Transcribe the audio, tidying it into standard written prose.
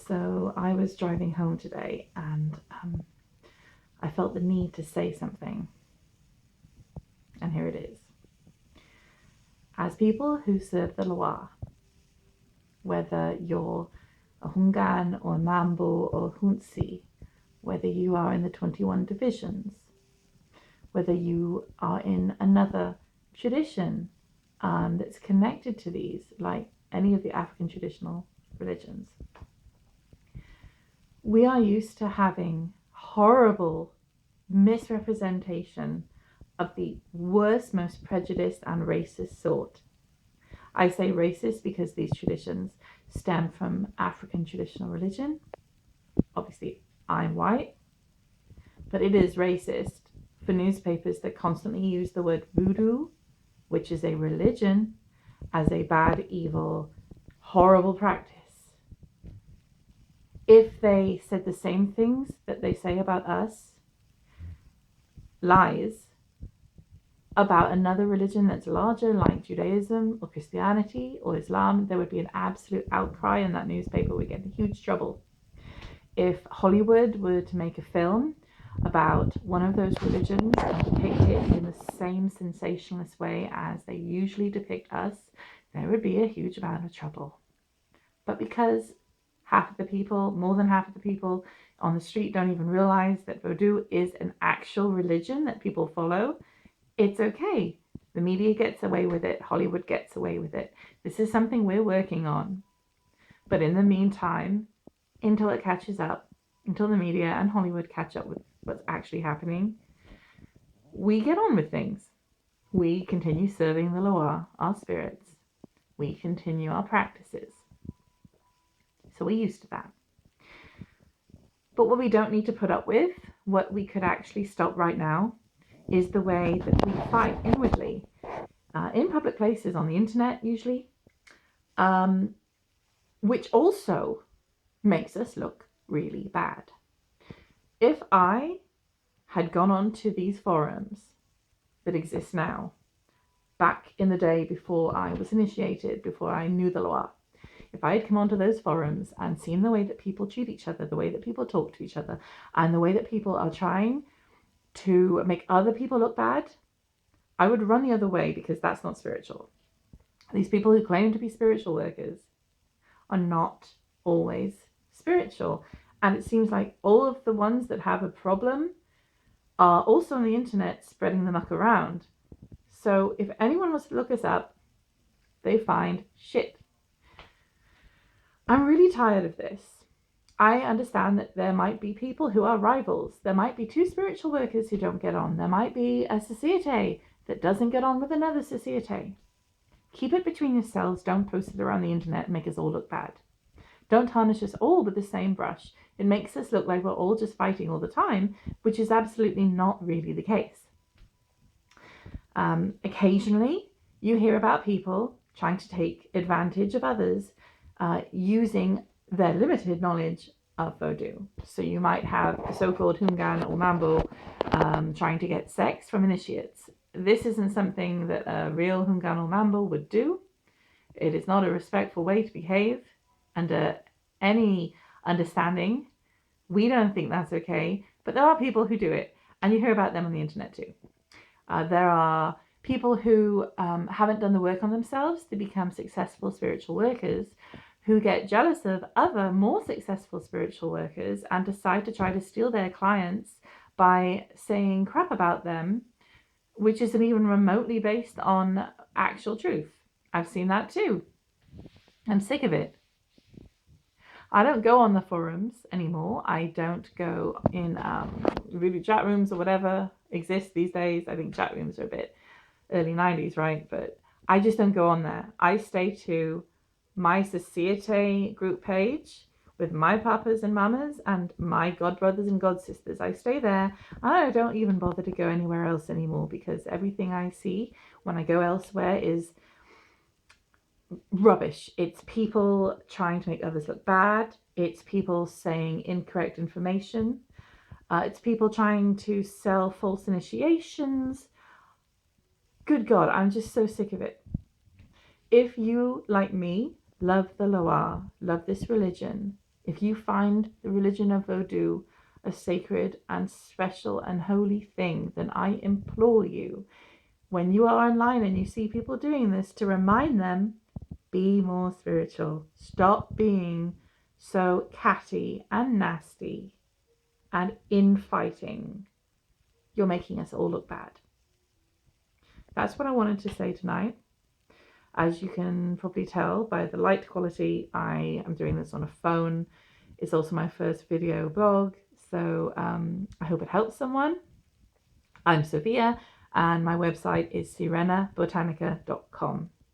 So I was driving home today and I felt the need to say something. And here it is. As people who serve the Loire, whether you're a Hungan or Mambo or Hunsi, whether you are in the 21 divisions, whether you are in another tradition that's connected to these, like any of the African traditional religions, we are used to having horrible misrepresentation of the worst, most prejudiced and racist sort. I say racist because these traditions stem from African traditional religion. Obviously, I'm white, but it is racist for newspapers that constantly use the word voodoo, which is a religion, as a bad, evil, horrible practice. If they said the same things that they say about us, lies, about another religion that's larger, like Judaism or Christianity or Islam, there would be an absolute outcry and that newspaper would get in huge trouble. If Hollywood were to make a film about one of those religions and depict it in the same sensationalist way as they usually depict us, there would be a huge amount of trouble. But because half of the people, more than half of the people on the street don't even realize that Vodou is an actual religion that people follow, it's okay. The media gets away with it. Hollywood gets away with it. This is something we're working on. But in the meantime, until it catches up, until the media and Hollywood catch up with what's actually happening, we get on with things. We continue serving the Loire, our spirits. We continue our practices. So we're used to that. But what we don't need to put up with, what we could actually stop right now, is the way that we fight inwardly in public places, on the internet usually, which also makes us look really bad. If I had gone on to these forums that exist now, back in the day before I was initiated, before I knew the Loire, if I had come onto those forums and seen the way that people treat each other, the way that people talk to each other, and the way that people are trying to make other people look bad, I would run the other way, because that's not spiritual. These people who claim to be spiritual workers are not always spiritual. And it seems like all of the ones that have a problem are also on the internet spreading the muck around. So if anyone wants to look us up, they find shit. I'm really tired of this. I understand that there might be people who are rivals. There might be two spiritual workers who don't get on. There might be a societe that doesn't get on with another societe. Keep it between yourselves. Don't post it around the internet and make us all look bad. Don't tarnish us all with the same brush. It makes us look like we're all just fighting all the time, which is absolutely not really the case. Occasionally, you hear about people trying to take advantage of others using their limited knowledge of Vodou. So you might have a so-called Hungan or Mambo trying to get sex from initiates. This isn't something that a real Hungan or Mambo would do. It is not a respectful way to behave under any understanding. We don't think that's okay, but there are people who do it, and you hear about them on the internet too. There are people who haven't done the work on themselves to become successful spiritual workers, who get jealous of other more successful spiritual workers and decide to try to steal their clients by saying crap about them, which isn't even remotely based on actual truth. I've seen that too. I'm sick of it. I don't go on the forums anymore. I don't go in really chat rooms or whatever exists these days. I think chat rooms are a bit early 90s, right? But I just don't go on there. I stay to my societe group page with my papas and mamas and my god brothers and god sisters. I stay there, and I don't even bother to go anywhere else anymore, because everything I see when I go elsewhere is rubbish. It's people trying to make others look bad. It's people saying incorrect information. It's people trying to sell false initiations. Good God, I'm just so sick of it. If you, like me, love the Loire, love this religion, If you find the religion of Vodou a sacred and special and holy thing, then I implore you, when you are online and you see people doing this, to remind them, be more spiritual. Stop being so catty and nasty and infighting. You're making us all look bad. That's what I wanted to say tonight. As you can probably tell by the light quality, I am doing this on a phone. It's also my first video blog, so I hope it helps someone. I'm Sophia, and my website is sirenabotanica.com.